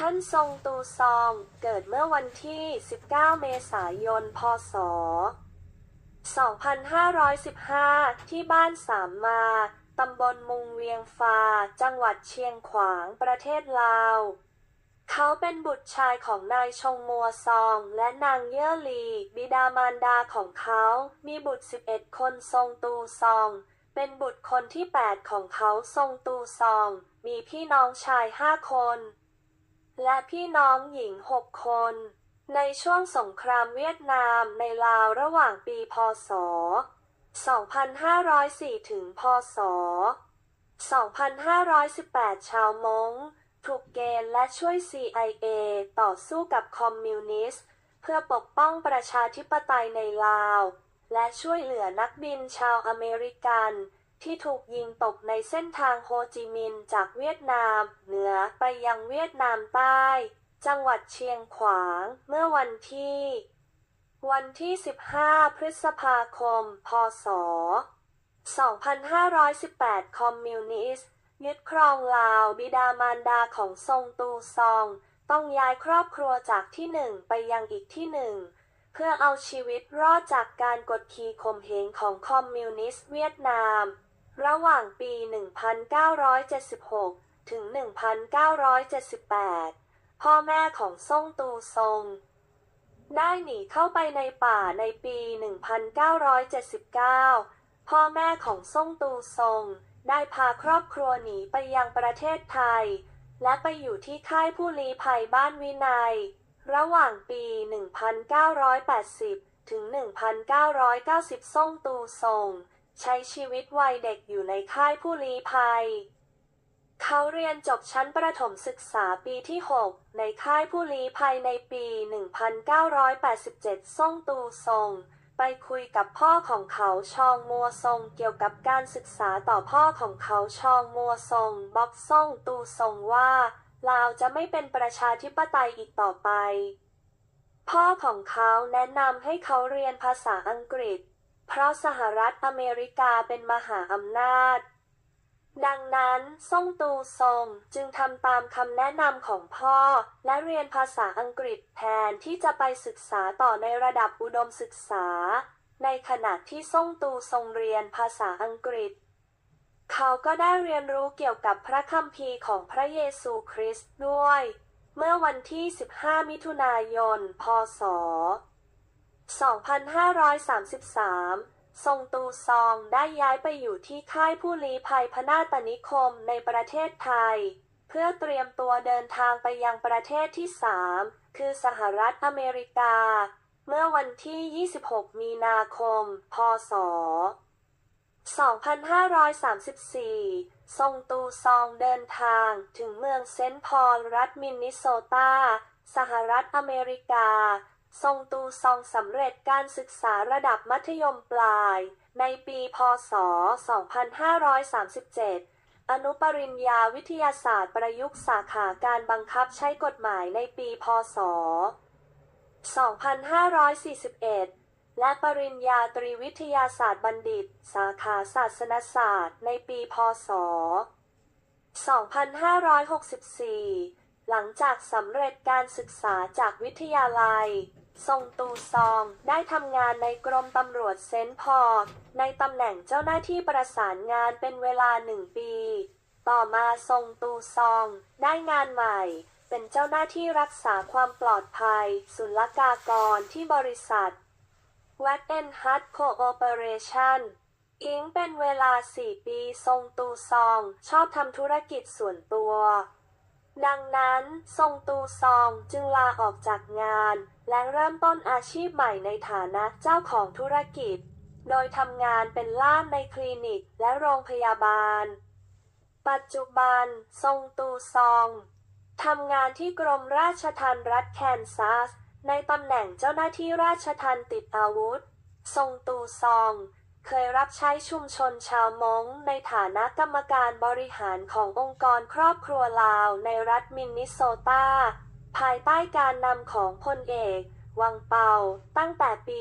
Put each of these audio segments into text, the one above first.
ท่านซงตูซองเกิดเมื่อวันที่ 19 เมษายน พ.ศ. 2515 ที่บ้านสามมา ตำบลมุงเวียงฟา จังหวัดเชียงขวาง ประเทศลาว เขาเป็นบุตรชายของนายชงมัวซองและนางเย่อหลี บิดามารดาของเขา มีบุตร 11 คนซงตูซองเป็นบุตรคนที่ 8 ของเขาซงตูซองมีพี่น้องชาย 5 คนและพี่น้องหญิง 6 คน ในช่วงสงครามเวียดนามในลาวระหว่างปี พ.ศ. 2504 ถึง พ.ศ. 2518 ชาวม้งถูกเกณฑ์และช่วย CIA ต่อสู้กับคอมมิวนิสต์เพื่อปกป้องประชาธิปไตยในลาวและช่วยเหลือนักบินชาวอเมริกันที่ถูกยิงตกในเส้นทางโฮจิมินห์จากเวียดนามเหนือไปยังเวียดนามใต้จังหวัดเชียงขวางเมื่อวันที่ 15 พฤษภาคม พ.ศ. 2518 คอมมิวนิสต์ยึดครองลาวบิดามารดาของซงตูซองต้องย้ายครอบครัวจากที่หนึ่งไปยังอีกที่หนึ่งเพื่อเอาชีวิตรอดจากการกดขี่ข่มเหงของคอมมิวนิสต์เวียดนามระหว่างปี 1976 ถึง 1978 พ่อแม่ของซงตูซงได้หนีเข้าไปในป่าในปี 1979 พ่อแม่ของซงตูซงได้พาครอบครัวหนีไปยังประเทศไทยและไปอยู่ที่ค่ายผู้ลี้ภัยบ้านวินัยระหว่างปี 1980 ถึง 1990 ซงตูซงใช้ชีวิตวัยเด็กอยู่ในค่ายผู้ลี้ภัยเขาเรียนจบชั้นประถมศึกษาปีที่ 6 ในค่ายผู้ลี้ภัยในปี 1987 ซงตูซงไปคุยกับพ่อของเขาชองมัวซงเกี่ยวกับการศึกษาต่อพ่อของเขาชองมัวซงบอกซงตูซงว่าลาวจะไม่เป็นประชาธิปไตยอีกต่อไปพ่อของเขาแนะนำให้เขาเรียนภาษาอังกฤษเพราะสหรัฐอเมริกาเป็นมหาอำนาจดังนั้นซงตูซงจึงทำตามคำแนะนำของพ่อและเรียนภาษาอังกฤษแทนที่จะไปศึกษาต่อในระดับอุดมศึกษาในขณะที่ซงตูซงเรียนภาษาอังกฤษเขาก็ได้เรียนรู้เกี่ยวกับพระคัมภีร์ของพระเยซูคริสต์ด้วยเมื่อวันที่ 15 มิถุนายน พ.ศ. 2533 ซงตูซองได้ย้ายไปอยู่ที่ค่ายผู้ลี้ภัยพนาตนิคมในประเทศไทยเพื่อเตรียมตัวเดินทางไปยังประเทศที่ 3 คือสหรัฐอเมริกาเมื่อวันที่ 26 มีนาคม พ.ศ. 2534 ซงตูซองเดินทางถึงเมืองเซนต์พอลรัฐมินนิโซตาสหรัฐอเมริกาซงตูซองสำเร็จการศึกษาระดับมัธยมปลายในปี พ.ศ. 2537 อนุปริญญาวิทยาศาสตร์ประยุกต์สาขาการบังคับใช้กฎหมายในปี พ.ศ. 2541 และปริญญาตรีวิทยาศาสตร์บัณฑิตสาขาศาสนศาสตร์ในปี พ.ศ. 2564 หลังจากสำเร็จการศึกษาจากวิทยาลัยซงตูซองได้ทำงานในกรมตำรวจเซนต์พอลในตำแหน่งเจ้าหน้าที่ประสานงานเป็นเวลา 1 ปีต่อมาซงตูซองได้งานใหม่เป็นเจ้าหน้าที่รักษาความปลอดภัยศุลกากรที่บริษัทวัตเอนฮัตโคโอเปอเรชั่นอิงเป็นเวลา 4 ปีซงตูซองชอบทำธุรกิจส่วนตัวดังนั้นซงตูซองจึงลาออกจากงานและเริ่มต้นอาชีพใหม่ในฐานะเจ้าของธุรกิจโดยทำงานเป็นล่ามในคลินิกและโรงพยาบาลปัจจุบันซงตูซองทำงานที่กรมราชทัณฑ์รัฐแคนซัสในตำแหน่งเจ้าหน้าที่ราชทัณฑ์ติดอาวุธซงตูซองเคยรับใช้ชุมชนชาวม้งในฐานะกรรมการบริหารขององค์กรครอบครัวลาวในรัฐมินนิโซตาภายใต้การนำของพลเอกวังเปาตั้งแต่ปี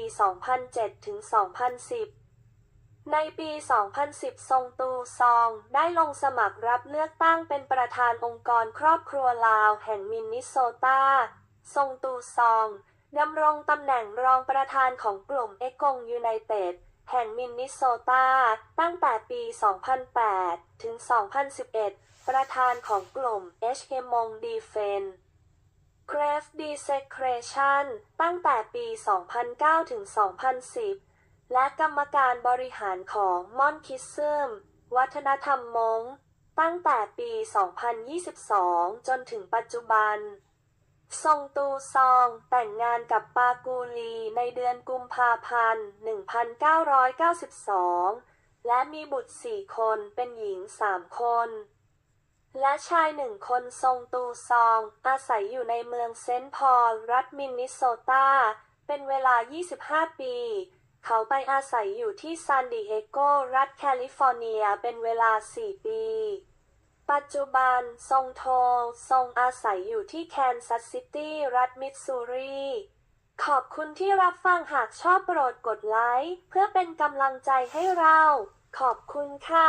2007 ถึง 2010 ในปี 2010 ซงตูซองได้ลงสมัครรับเลือกตั้งเป็นประธานองค์กรครอบครัวลาวแห่งมินนิโซตา ซงตูซองดำรงตำแหน่งรองประธานของกลุ่มเอกงยูไนเต็ดแห่งมินนิโซตาตั้งแต่ปี 2008 ถึง 2011 ประธานของกลุ่ม HM Defense Grave Desecration ตั้งแต่ปี 2009 ถึง 2010 และกรรมการบริหารของม่อนคิซึมวัฒนธรรมมงตั้งแต่ปี 2022 จนถึงปัจจุบัน ซงตูซองแต่งงานกับปากูลีในเดือนกุมภาพันธ์ 1992 และมีบุตร 4 คนเป็นหญิง 3 คน และชาย 1 คน ซงตูซองอาศัยอยู่ในเมืองเซนต์พอลล์รัฐมินนิโซตาเป็นเวลา 25 ปี เขาไปอาศัยอยู่ที่ซานดิเอโกรัฐแคลิฟอร์เนียเป็นเวลา 4 ปี ปัจจุบันซงโทซงอาศัยอยู่ที่แคนซัสซิตี้รัฐมิสซูรี ขอบคุณที่รับฟังหากชอบโปรดกดไลค์เพื่อเป็นกำลังใจให้เรา ขอบคุณค่ะ